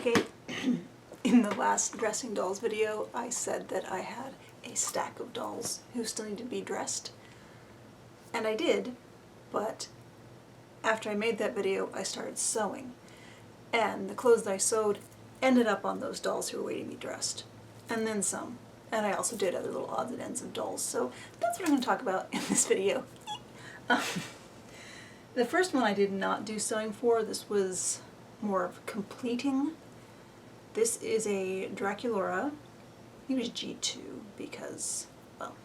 Okay, in the last dressing dolls video, I said that I had a stack of dolls who still need to be dressed. And I did, but after I made that video, I started sewing. And the clothes that I sewed ended up on those dolls who were waiting to be dressed. And then some. And I also did other little odds and ends of dolls, so that's what I'm going to talk about in this video. The first one I did not do sewing for. This was more of completing. This is a Draculaura. He was G2 because, well,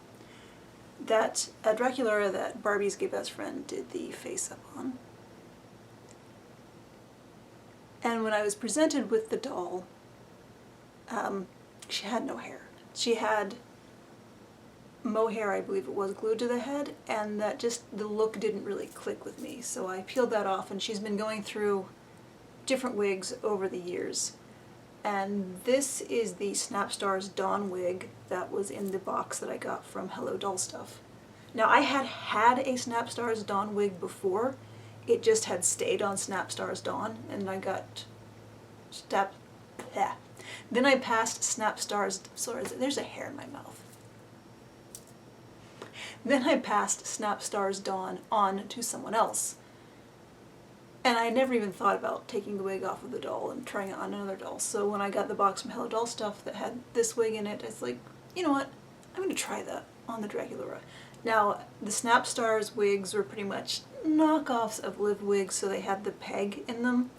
that Draculaura that Barbie's gay best friend did the face up on. And when I was presented with the doll, she had no hair. She had mohair, I believe it was, glued to the head, and that just, the look didn't really click with me. So I peeled that off, and she's been going through different wigs over the years. And this is the Snapstars Dawn wig that was in the box that I got from Hello Doll Stuff. Now I had a Snapstars Dawn wig before. It just had stayed on Snapstars Dawn, and I got Then I passed Snapstars, sorry, there's a hair in my mouth. Then I passed Snapstars Dawn on to someone else. And I never even thought about taking the wig off of the doll and trying it on another doll. So when I got the box from Hello Doll Stuff that had this wig in it, it's like, you know what, I'm going to try that on the Draculaura. Now, the Snapstars wigs were pretty much knockoffs of Liv wigs, so they had the peg in them.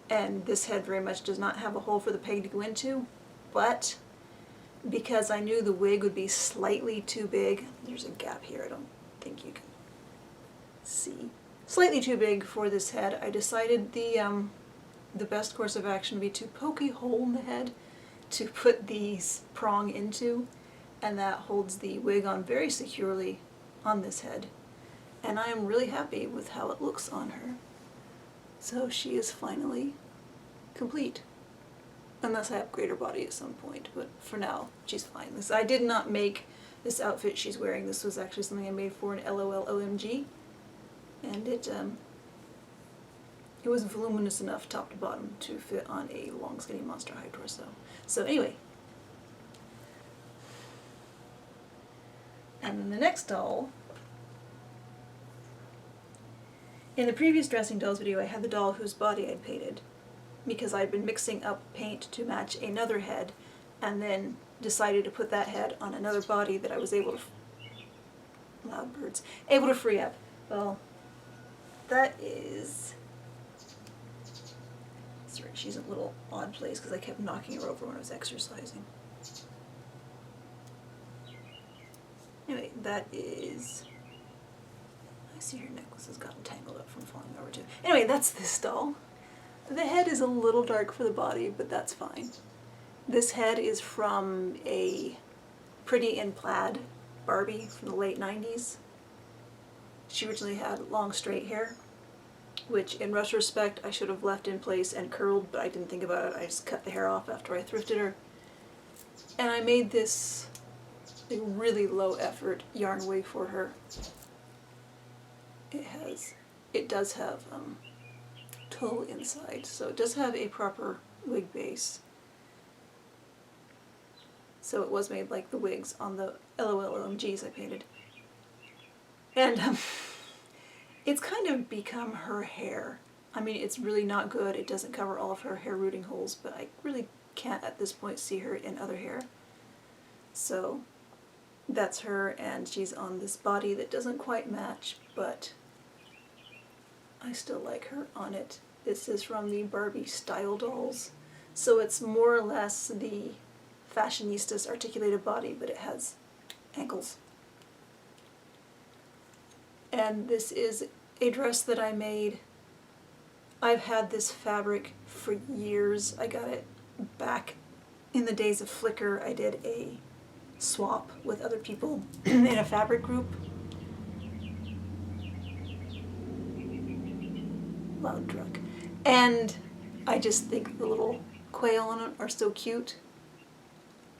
And this head very much does not have a hole for the peg to go into. But because I knew the wig would be slightly too big, there's a gap here, I don't think you can see. Slightly too big for this head, I decided the best course of action would be to poke a hole in the head to put the prong into, and that holds the wig on very securely on this head. And I am really happy with how it looks on her. So she is finally complete. Unless I upgrade her body at some point, but for now, she's fine. I did not make this outfit she's wearing. This was actually something I made for an LOL OMG. And it was voluminous enough top to bottom to fit on a long skinny monster high torso. So anyway. And then the next doll. In the previous dressing dolls video, I had the doll whose body I'd painted, because I'd been mixing up paint to match another head, and then decided to put that head on another body that I was able to, loud birds, able to free up. Well, that is, sorry, she's in a little odd place because I kept knocking her over when I was exercising. Anyway, that is, I see her necklace has gotten tangled up from falling over too. Anyway, that's this doll. The head is a little dark for the body, but that's fine. This head is from a Pretty in Plaid Barbie from the late 90s. She originally had long straight hair, which in retrospect I should have left in place and curled, but I didn't think about it. I just cut the hair off after I thrifted her. And I made this a really low effort yarn wig for her. It does have tulle inside, so it does have a proper wig base. So it was made like the wigs on the LOL OMGs I painted. And it's kind of become her hair. I mean, it's really not good. It doesn't cover all of her hair rooting holes, but I really can't at this point see her in other hair. So that's her, and she's on this body that doesn't quite match, but I still like her on it. This is from the Barbie Style Dolls, so it's more or less the Fashionista's articulated body, but it has ankles. And this is a dress that I made. I've had this fabric for years. I got it back in the days of Flickr. I did a swap with other people in a fabric group. Loud truck. And I just think the little quail on it are so cute.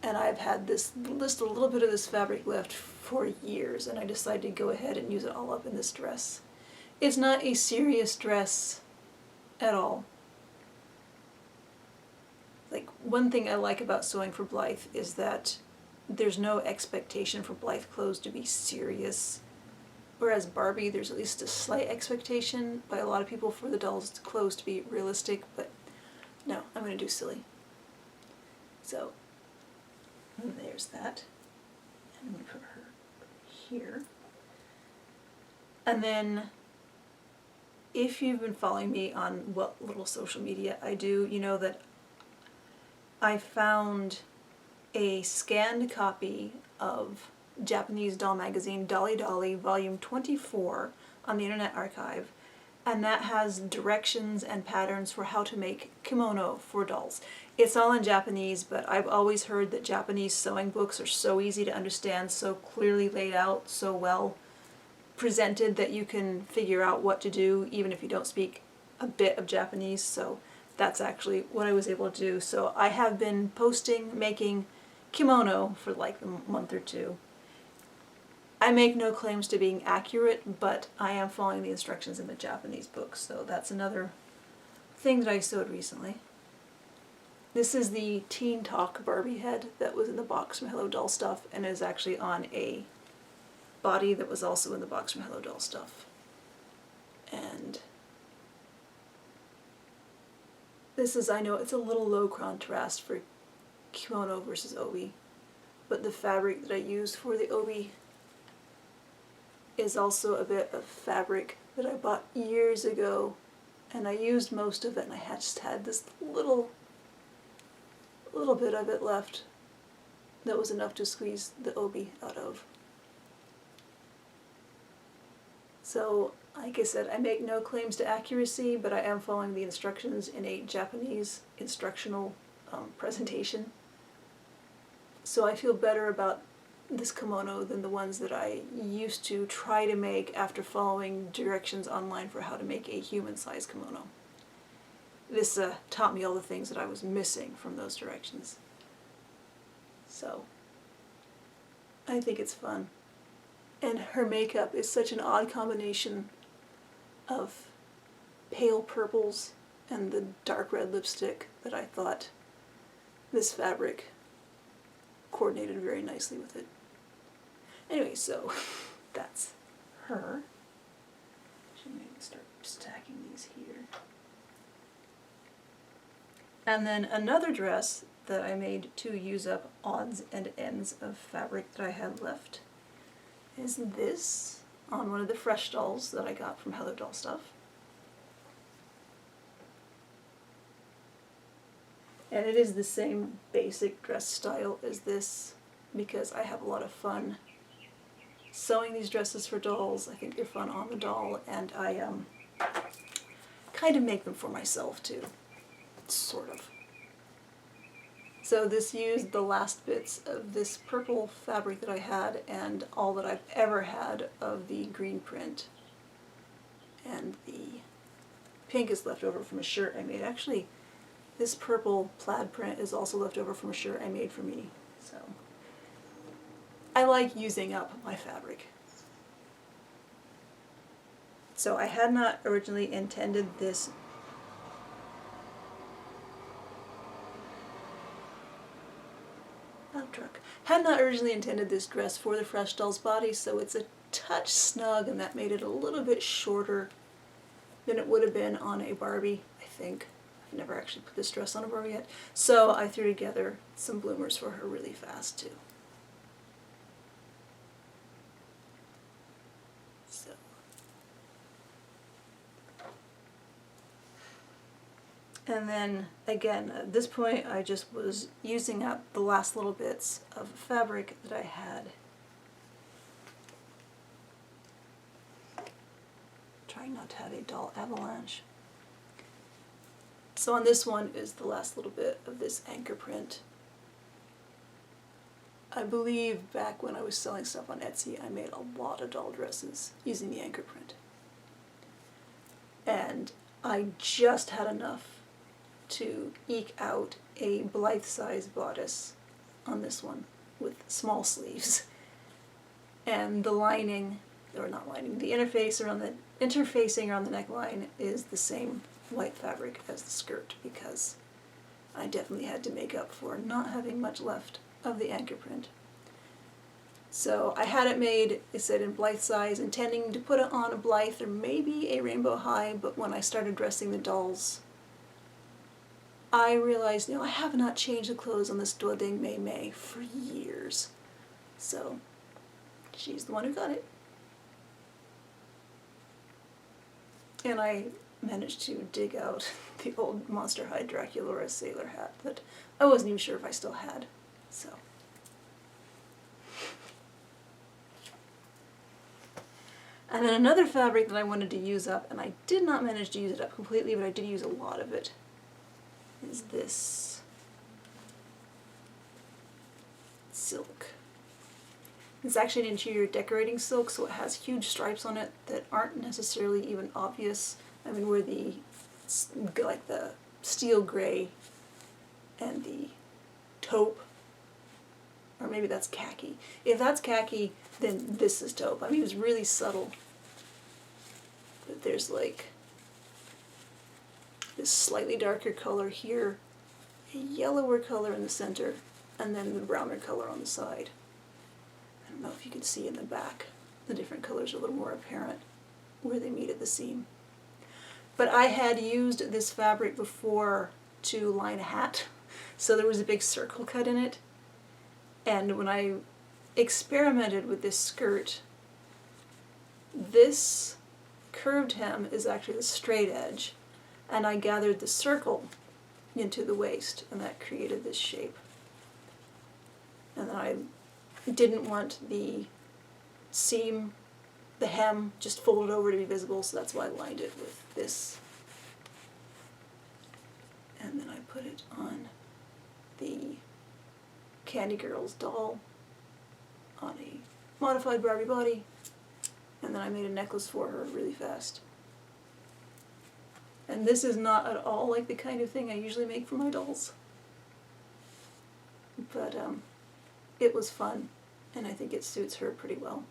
And I've had this, just a little bit of this fabric left for years, and I decided to go ahead and use it all up in this dress. It's not a serious dress at all. one thing I like about sewing for Blythe is that there's no expectation for Blythe clothes to be serious. Whereas Barbie, there's at least a slight expectation by a lot of people for the doll's clothes to be realistic, but no, I'm going to do silly. So, there's that. I'm going to put her here. And then, if you've been following me on what little social media I do, you know that I found a scanned copy of Japanese doll magazine Dolly Dolly volume 24 on the Internet Archive, and that has directions and patterns for how to make kimono for dolls. It's all in Japanese, but I've always heard that Japanese sewing books are so easy to understand, so clearly laid out, so well presented that you can figure out what to do even if you don't speak a bit of Japanese. So that's actually what I was able to do. So I have been making kimono for like a month or two. I make no claims to being accurate, but I am following the instructions in the Japanese book, so that's another thing that I sewed recently. This is the Teen Talk Barbie head that was in the box from Hello Doll Stuff and is actually on a body that was also in the box from Hello Doll Stuff. And this is, I know it's a little low contrast for kimono versus obi, but the fabric that I used for the obi is also a bit of fabric that I bought years ago, and I used most of it, and I just had this little bit of it left that was enough to squeeze the obi out of. So, like I said, I make no claims to accuracy, but I am following the instructions in a Japanese instructional presentation. So I feel better about this kimono than the ones that I used to try to make after following directions online for how to make a human-sized kimono. This taught me all the things that I was missing from those directions. So, I think it's fun. And her makeup is such an odd combination of pale purples and the dark red lipstick that I thought this fabric coordinated very nicely with it. Anyway, so that's her. Should maybe start stacking these here. And then another dress that I made to use up odds and ends of fabric that I had left is this on one of the fresh dolls that I got from Hello Doll Stuff. And it is the same basic dress style as this because I have a lot of fun sewing these dresses for dolls. I think they're fun on the doll, and I kind of make them for myself too, sort of. So this used the last bits of this purple fabric that I had and all that I've ever had of the green print. And the pink is left over from a shirt I made. Actually, this purple plaid print is also left over from a shirt I made for me. So I like using up my fabric. So I had not originally intended this truck. Had not originally intended this dress for the Fresh Doll's body, so it's a touch snug, and that made it a little bit shorter than it would have been on a Barbie, I think. I've never actually put this dress on a Barbie yet. So I threw together some bloomers for her really fast too. So. And then, again, at this point I just was using up the last little bits of fabric that I had. Trying not to have a doll avalanche. So on this one is the last little bit of this anchor print. I believe back when I was selling stuff on Etsy, I made a lot of doll dresses using the anchor print. And I just had enough to eke out a Blythe-sized bodice on this one with small sleeves. And the lining, or not lining, the interfacing around the neckline is the same white fabric as the skirt because I definitely had to make up for not having much left of the anchor print. So I had it made, it said in Blythe size, intending to put it on a Blythe or maybe a Rainbow High, but when I started dressing the dolls, I realized, I have not changed the clothes on this Ding Mei Mei for years. So she's the one who got it. And I managed to dig out the old Monster High Draculaura sailor hat that I wasn't even sure if I still had. So. And then another fabric that I wanted to use up, and I did not manage to use it up completely, but I did use a lot of it, is this silk. It's actually an interior decorating silk, so it has huge stripes on it that aren't necessarily even obvious. I mean, where the, like the steel gray and the taupe, or maybe that's khaki. If that's khaki, then this is taupe. I mean, it's really subtle. But there's like this slightly darker color here, a yellower color in the center, and then the browner color on the side. I don't know if you can see in the back. The different colors are a little more apparent where they meet at the seam. But I had used this fabric before to line a hat, so there was a big circle cut in it. And when I experimented with this skirt, this curved hem is actually the straight edge, and I gathered the circle into the waist, and that created this shape. And then I didn't want the seam, the hem, just folded over to be visible, so that's why I lined it with this. And then I put it on the Candy Girls doll on a modified Barbie body, and then I made a necklace for her really fast. And this is not at all like the kind of thing I usually make for my dolls. But it was fun, and I think it suits her pretty well.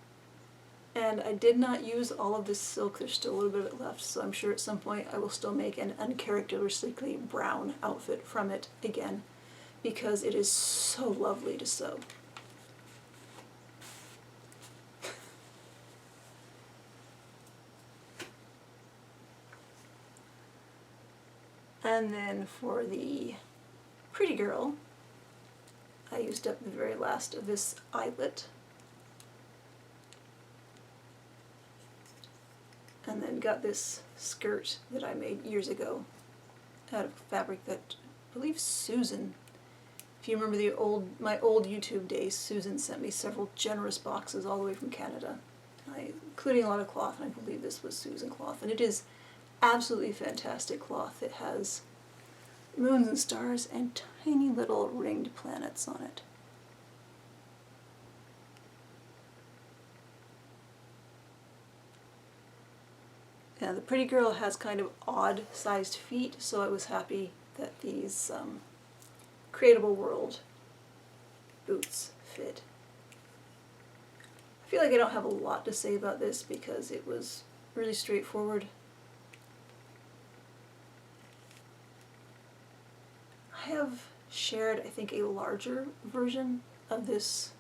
And I did not use all of this silk, there's still a little bit of it left, so I'm sure at some point I will still make an uncharacteristically brown outfit from it again, because it is so lovely to sew. And then for the pretty girl, I used up the very last of this eyelet. And then got this skirt that I made years ago out of fabric that I believe Susan, if you remember my old YouTube days, Susan sent me several generous boxes all the way from Canada, including a lot of cloth, and I believe this was Susan cloth. And it is absolutely fantastic cloth. It has moons and stars and tiny little ringed planets on it. Now the pretty girl has kind of odd sized feet, so I was happy that these Creatable World boots fit. I feel like I don't have a lot to say about this because it was really straightforward. I have shared, I think, a larger version of this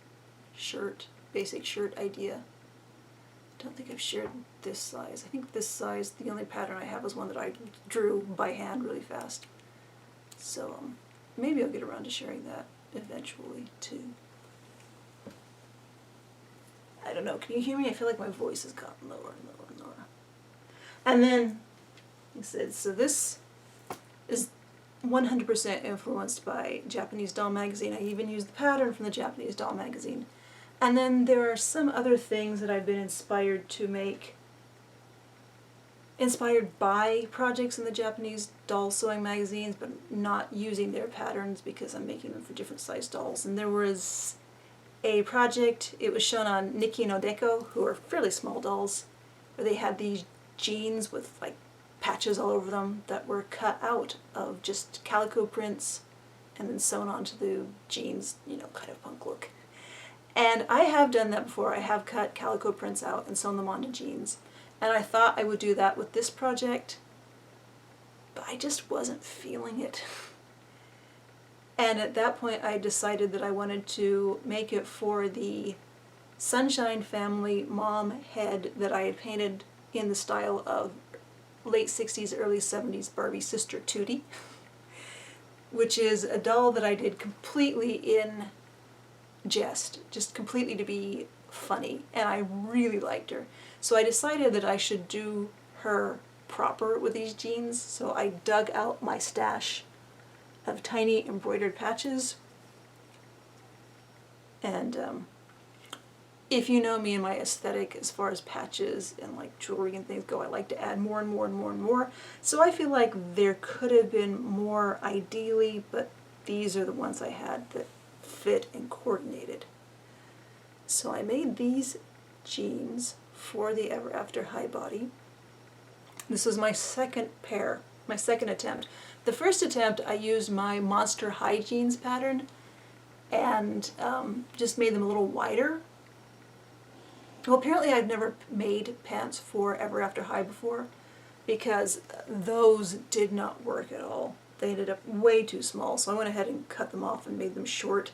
shirt, basic shirt idea. I don't think I've shared this size. I think this size, the only pattern I have is one that I drew by hand really fast. So maybe I'll get around to sharing that eventually too. I don't know, can you hear me? I feel like my voice has gotten lower and lower and lower. And then, like I said, so this is 100% influenced by Japanese Doll Magazine. I even used the pattern from the Japanese Doll Magazine. And then there are some other things that I've been inspired to make, inspired by projects in the Japanese doll sewing magazines, but not using their patterns because I'm making them for different size dolls. And there was a project, it was shown on Nikki no Deko, who are fairly small dolls, where they had these jeans with like patches all over them that were cut out of just calico prints and then sewn onto the jeans, you know, kind of punk look. And I have done that before. I have cut calico prints out and sewn them onto jeans. And I thought I would do that with this project, but I just wasn't feeling it. And at that point I decided that I wanted to make it for the Sunshine Family mom head that I had painted in the style of late 60s, early 70s Barbie sister Tootie, which is a doll that I did completely in jest, just completely to be funny, and I really liked her. So I decided that I should do her proper with these jeans, so I dug out my stash of tiny embroidered patches, and if you know me and my aesthetic as far as patches and like jewelry and things go, I like to add more and more and more and more. So I feel like there could have been more ideally, but these are the ones I had that fit and coordinated. So I made these jeans for the Ever After High body. This was my second pair, my second attempt. The first attempt I used my Monster High jeans pattern and just made them a little wider. Well, apparently I'd never made pants for Ever After High before because those did not work at all. They ended up way too small, so I went ahead and cut them off and made them short.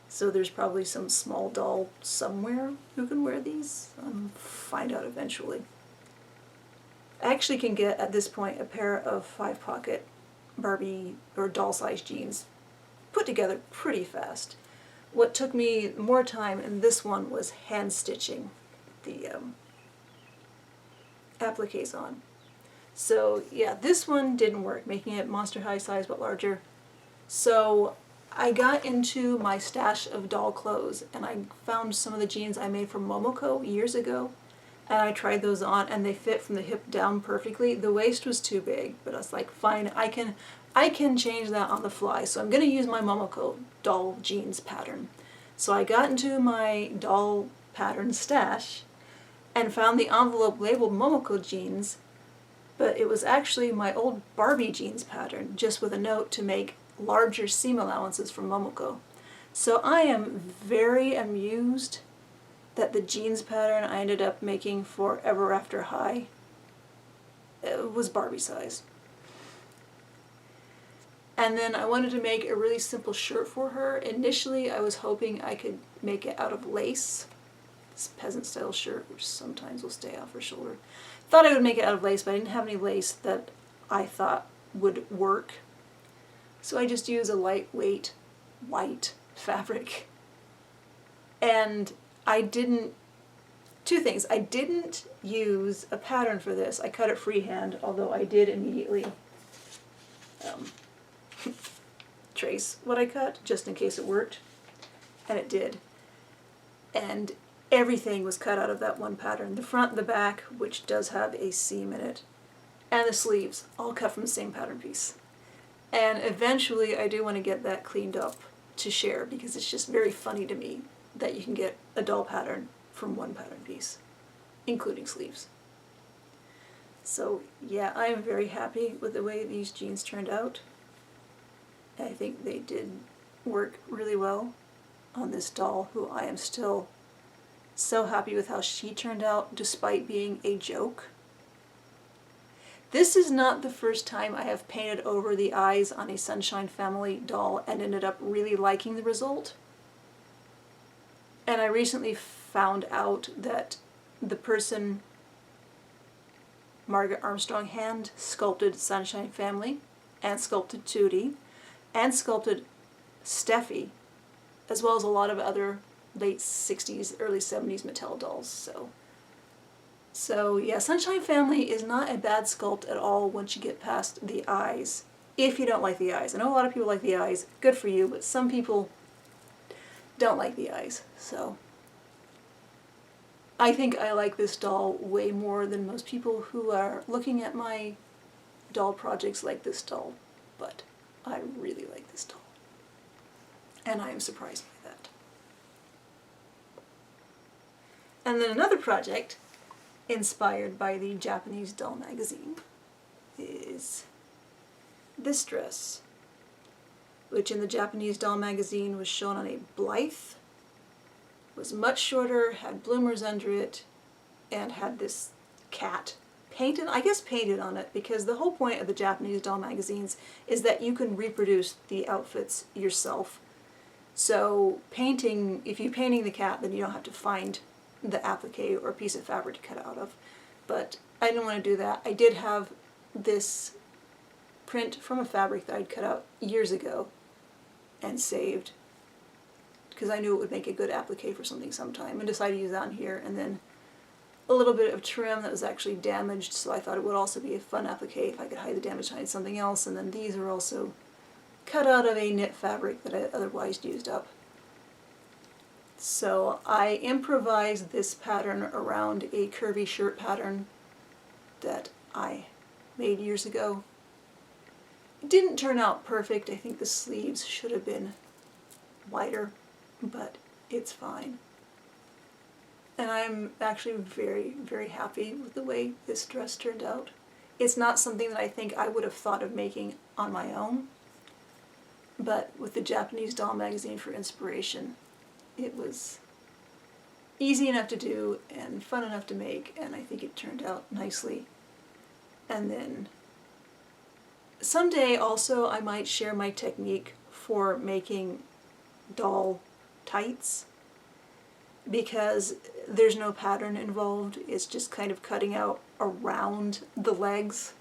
So there's probably some small doll somewhere who can wear these. Find out eventually. I actually can get, at this point, a pair of 5-pocket Barbie or doll-sized jeans put together pretty fast. What took me more time in this one was hand stitching the appliques on. So yeah, this one didn't work, making it Monster High size but larger. So I got into my stash of doll clothes and I found some of the jeans I made from Momoko years ago, and I tried those on and they fit from the hip down perfectly. The waist was too big, but I was like, fine, I can change that on the fly, so I'm going to use my Momoko doll jeans pattern. So I got into my doll pattern stash and found the envelope labeled Momoko jeans, but it was actually my old Barbie jeans pattern, just with a note to make larger seam allowances from Momoko. So I am very amused that the jeans pattern I ended up making for Ever After High was Barbie size. And then I wanted to make a really simple shirt for her. Initially I was hoping I could make it out of lace. This peasant style shirt, which sometimes will stay off her shoulder. Thought I would make it out of lace, but I didn't have any lace that I thought would work. So I just used a lightweight white fabric. And I didn't, two things, I didn't use a pattern for this. I cut it freehand, although I did immediately trace what I cut, just in case it worked. And it did. And everything was cut out of that one pattern. The front, the back, which does have a seam in it, and the sleeves, all cut from the same pattern piece. And eventually I do want to get that cleaned up to share, because it's just very funny to me that you can get a doll pattern from one pattern piece, including sleeves. So yeah, I am very happy with the way these jeans turned out. I think they did work really well on this doll, who I am still so happy with how she turned out, despite being a joke. This is not the first time I have painted over the eyes on a Sunshine Family doll and ended up really liking the result. And I recently found out that the person Margaret Armstrong hand sculpted Sunshine Family, and sculpted Tootie, and sculpted Steffi, as well as a lot of other late 60s, early 70s Mattel dolls. So yeah, Sunshine Family is not a bad sculpt at all once you get past the eyes, if you don't like the eyes. I know a lot of people like the eyes, good for you, but some people don't like the eyes. So I think I like this doll way more than most people who are looking at my doll projects like this doll, but I really like this doll, and I am surprised by that. And then another project inspired by the Japanese doll magazine is this dress, which in the Japanese doll magazine was shown on a Blythe, was much shorter, had bloomers under it, and had this cat painted, I guess painted on it, because the whole point of the Japanese doll magazines is that you can reproduce the outfits yourself. So painting, if you're painting the cat, then you don't have to find the applique or a piece of fabric to cut out of. But I didn't want to do that. I did have this print from a fabric that I'd cut out years ago and saved, because I knew it would make a good applique for something sometime, and decided to use that on here. And then a little bit of trim that was actually damaged, so I thought it would also be a fun applique if I could hide the damage behind something else. And then these are also cut out of a knit fabric that I otherwise used up. So I improvised this pattern around a curvy shirt pattern that I made years ago. It didn't turn out perfect. I think the sleeves should have been wider, but it's fine. And I'm actually very, very happy with the way this dress turned out. It's not something that I think I would have thought of making on my own, but with the Japanese doll magazine for inspiration, it was easy enough to do and fun enough to make, and I think it turned out nicely. And then someday also I might share my technique for making doll tights, because there's no pattern involved. It's just kind of cutting out around the legs,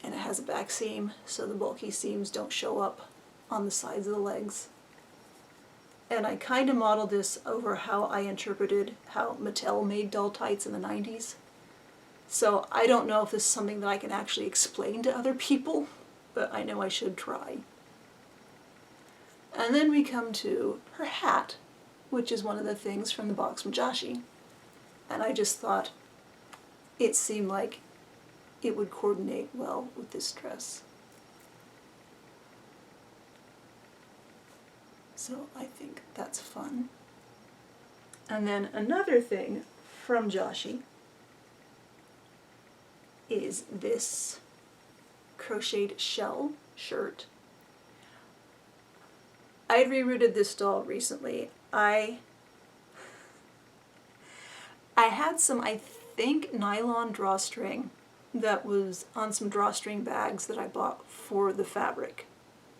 and it has a back seam so the bulky seams don't show up on the sides of the legs. And I kind of modeled this over how I interpreted how Mattel made doll tights in the 90s. So I don't know if this is something that I can actually explain to other people, but I know I should try. And then we come to her hat, which is one of the things from the box from Joshi. And I just thought it seemed like it would coordinate well with this dress. So I think that's fun. And then another thing from Joshi is this crocheted shell shirt. I rerouted this doll recently. I had some, I think, nylon drawstring that was on some drawstring bags that I bought for the fabric.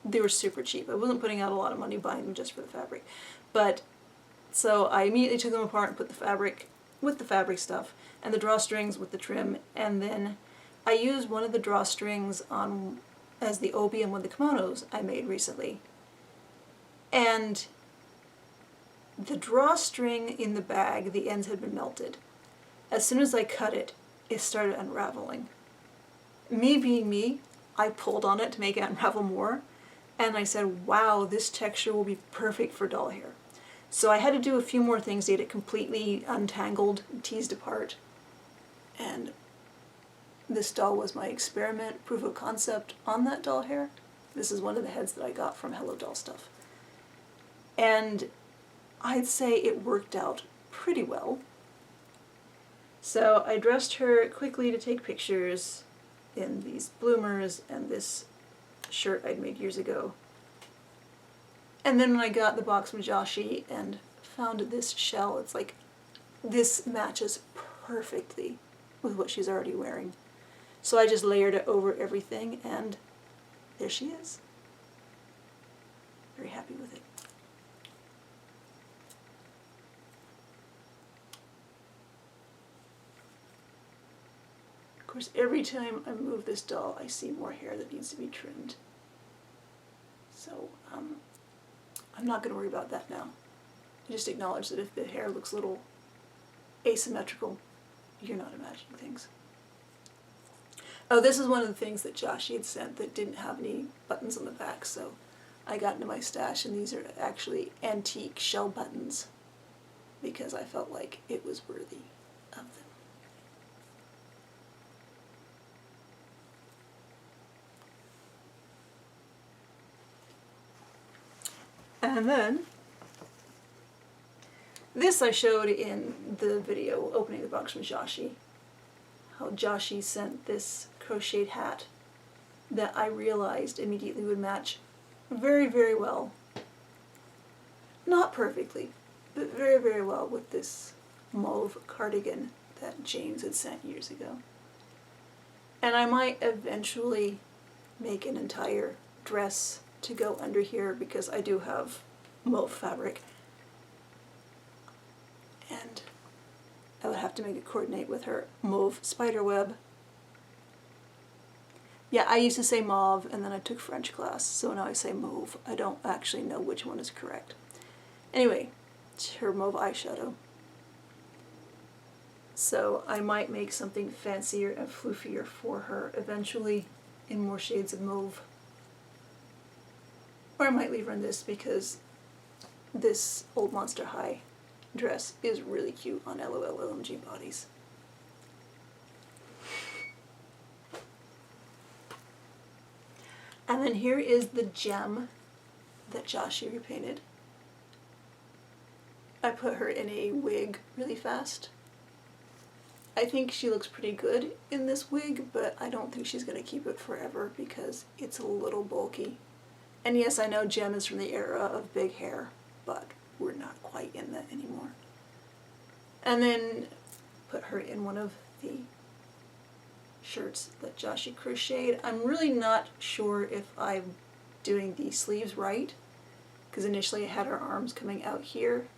They were super cheap. I wasn't putting out a lot of money buying them just for the fabric. But, so I immediately took them apart and put the fabric with the fabric stuff and the drawstrings with the trim, and then I used one of the drawstrings on as the obi in one of the kimonos I made recently. And the drawstring in the bag, the ends had been melted. As soon as I cut it, it started unraveling. Me being me, I pulled on it to make it unravel more, and I said, wow, this texture will be perfect for doll hair. So I had to do a few more things to get it completely untangled, teased apart, and this doll was my experiment, proof of concept on that doll hair. This is one of the heads that I got from Hello Doll Stuff. And I'd say it worked out pretty well. So I dressed her quickly to take pictures in these bloomers and this shirt I'd made years ago. And then when I got the box from Joshi and found this shell, it's like, this matches perfectly with what she's already wearing. So I just layered it over everything, and there she is. Very happy with it. Of course, every time I move this doll, I see more hair that needs to be trimmed. So I'm not going to worry about that now. I just acknowledge that if the hair looks a little asymmetrical, you're not imagining things. Oh, this is one of the things that Joshi had sent that didn't have any buttons on the back, so I got into my stash, and these are actually antique shell buttons because I felt like it was worthy of them. And then, this I showed in the video opening the box from Joshi, how Joshi sent this crocheted hat that I realized immediately would match very, very well. Not perfectly, but very, very well with this mauve cardigan that James had sent years ago. And I might eventually make an entire dress to go under here because I do have mauve fabric. And I would have to make it coordinate with her mauve spiderweb. Yeah, I used to say mauve and then I took French class, so now I say mauve. I don't actually know which one is correct. Anyway, it's her mauve eyeshadow. So I might make something fancier and floofier for her eventually in more shades of mauve. Or I might leave her in this because this Old Monster High dress is really cute on LOL OMG bodies. And then here is the gem that Joshie repainted. I put her in a wig really fast. I think she looks pretty good in this wig, but I don't think she's going to keep it forever because it's a little bulky. And yes, I know Gem is from the era of big hair, but we're not quite in that anymore. And then put her in one of the shirts that Joshie crocheted. I'm really not sure if I'm doing the sleeves right, because initially I had her arms coming out here,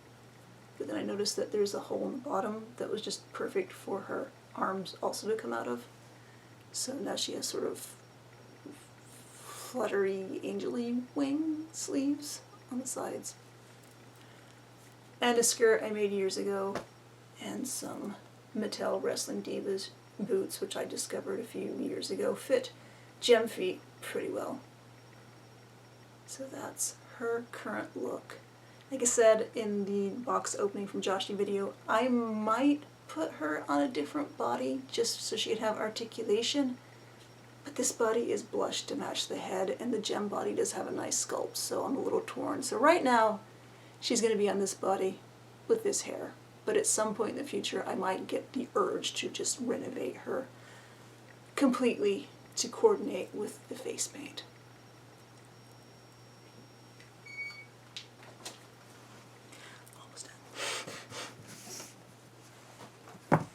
but then I noticed that there's a hole in the bottom that was just perfect for her arms also to come out of. So now she has sort of fluttery, angel-y wing sleeves on the sides. And a skirt I made years ago, and some Mattel Wrestling Divas boots, which I discovered a few years ago, fit Gem feet pretty well. So that's her current look. Like I said in the box opening from Joshie video, I might put her on a different body just so she'd have articulation, but this body is blushed to match the head, and the Gem body does have a nice sculpt, so I'm a little torn. So right now, she's going to be on this body with this hair. But at some point in the future, I might get the urge to just renovate her completely to coordinate with the face paint. Almost done.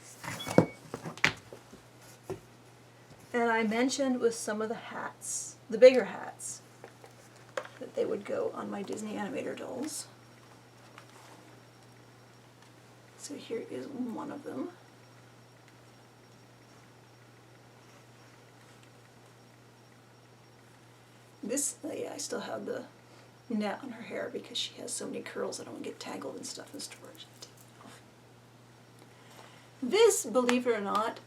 And I mentioned with some of the hats, the bigger hats, that they would go on my Disney Animator dolls. So here is one of them. This, yeah, I still have the net on her hair because she has so many curls I don't want to get tangled and stuff in storage. This, believe it or not,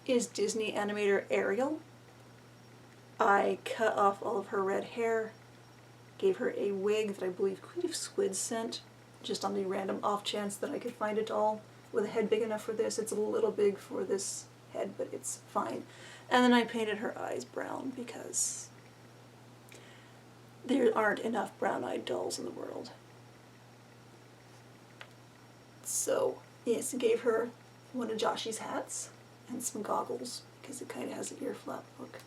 is Disney Animator Ariel. I cut off all of her red hair, gave her a wig that I believe Queen of Squid sent, just on the random off chance that I could find a doll with a head big enough for this. It's a little big for this head, but it's fine. And then I painted her eyes brown because there aren't enough brown-eyed dolls in the world. So, yes, gave her one of Joshie's hats and some goggles because it kind of has an ear flap look.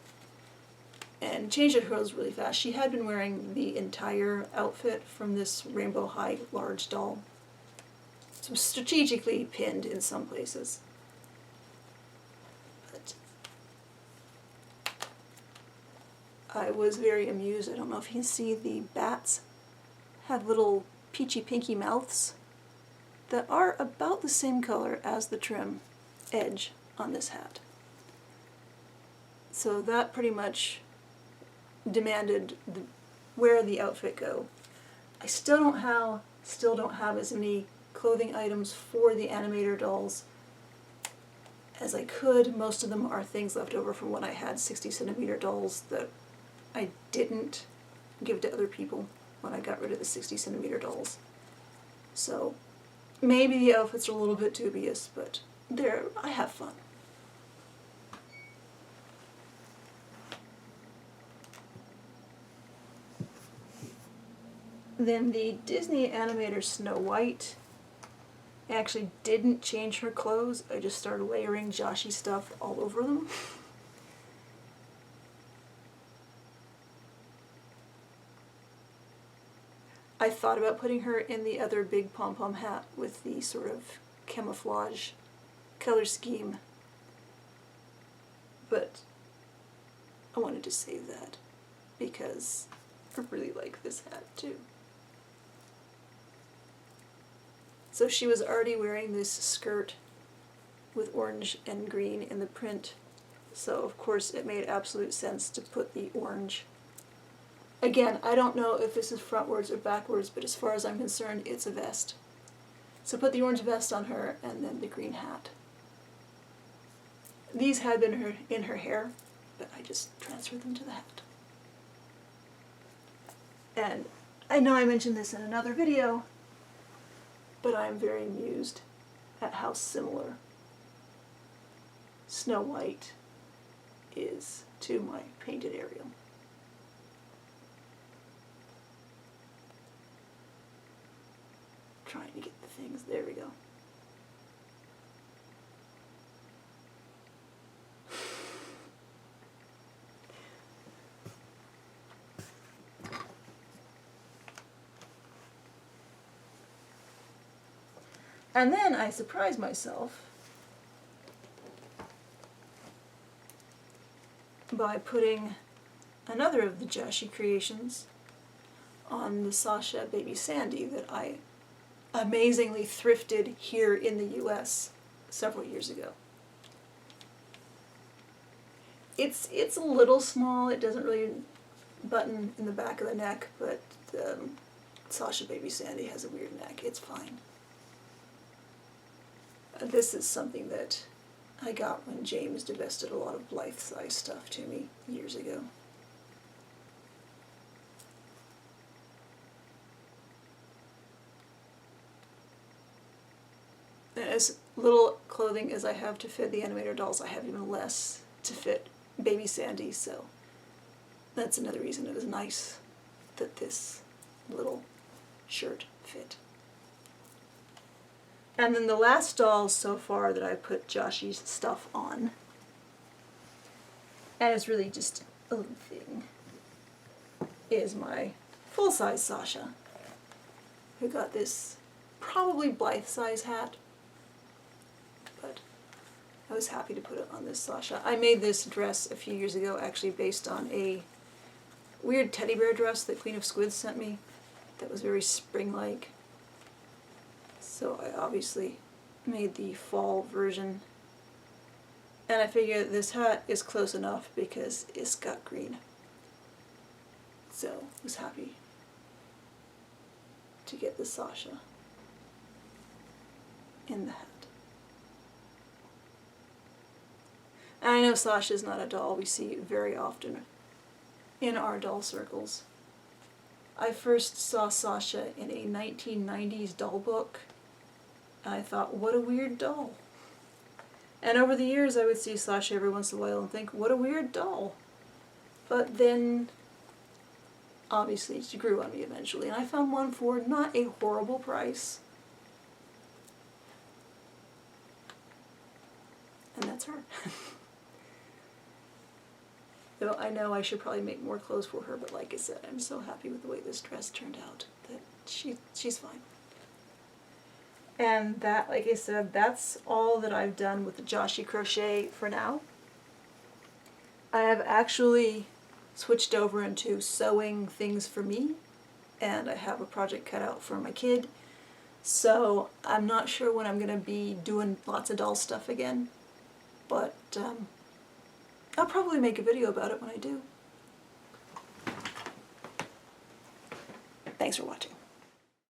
And changed her clothes really fast. She had been wearing the entire outfit from this Rainbow High large doll. So strategically pinned in some places. But I was very amused. I don't know if you can see the bats have little peachy pinky mouths that are about the same color as the trim edge on this hat. So that pretty much demanded where the outfit go. I still don't have as many clothing items for the Animator dolls as I could. Most of them are things left over from when I had 60cm dolls that I didn't give to other people when I got rid of the 60cm dolls. So maybe the outfits are a little bit dubious, but I have fun. Then the Disney Animator Snow White, I actually didn't change her clothes. I just started layering Joshie stuff all over them. I thought about putting her in the other big pom-pom hat with the sort of camouflage color scheme, but I wanted to save that because I really like this hat too. So she was already wearing this skirt with orange and green in the print, so of course it made absolute sense to put the orange. Again, I don't know if this is frontwards or backwards, but as far as I'm concerned, it's a vest. So put the orange vest on her and then the green hat. These had been in her hair, but I just transferred them to the hat. And I know I mentioned this in another video, but I'm very amused at how similar Snow White is to my painted Ariel. Trying to get the things, there we go. And then I surprised myself by putting another of the Joshi creations on the Sasha Baby Sandy that I amazingly thrifted here in the US several years ago. It's a little small, it doesn't really button in the back of the neck, but Sasha Baby Sandy has a weird neck, it's fine. This is something that I got when James divested a lot of Blythe-size stuff to me years ago. As little clothing as I have to fit the animator dolls, I have even less to fit Baby Sandy, so that's another reason it was nice that this little shirt fit. And then the last doll so far that I put Joshi's stuff on, and it's really just a little thing, is my full-size Sasha, who got this probably Blythe-size hat, but I was happy to put it on this Sasha. I made this dress a few years ago actually based on a weird teddy bear dress that Queen of Squids sent me that was very spring-like. So I obviously made the fall version, and I figured this hat is close enough because it's got green. So I was happy to get the Sasha in the hat. And I know Sasha's not a doll we see very often in our doll circles. I first saw Sasha in a 1990s doll book. I thought, what a weird doll. And over the years I would see Sasha every once in a while and think, what a weird doll. But then, obviously, she grew on me eventually, and I found one for not a horrible price. And that's her. Though I know I should probably make more clothes for her, but like I said, I'm so happy with the way this dress turned out that she's fine. And that, like I said, that's all that I've done with the Joshi crochet for now. I have actually switched over into sewing things for me, and I have a project cut out for my kid, so I'm not sure when I'm going to be doing lots of doll stuff again, but I'll probably make a video about it when I do. Thanks for watching.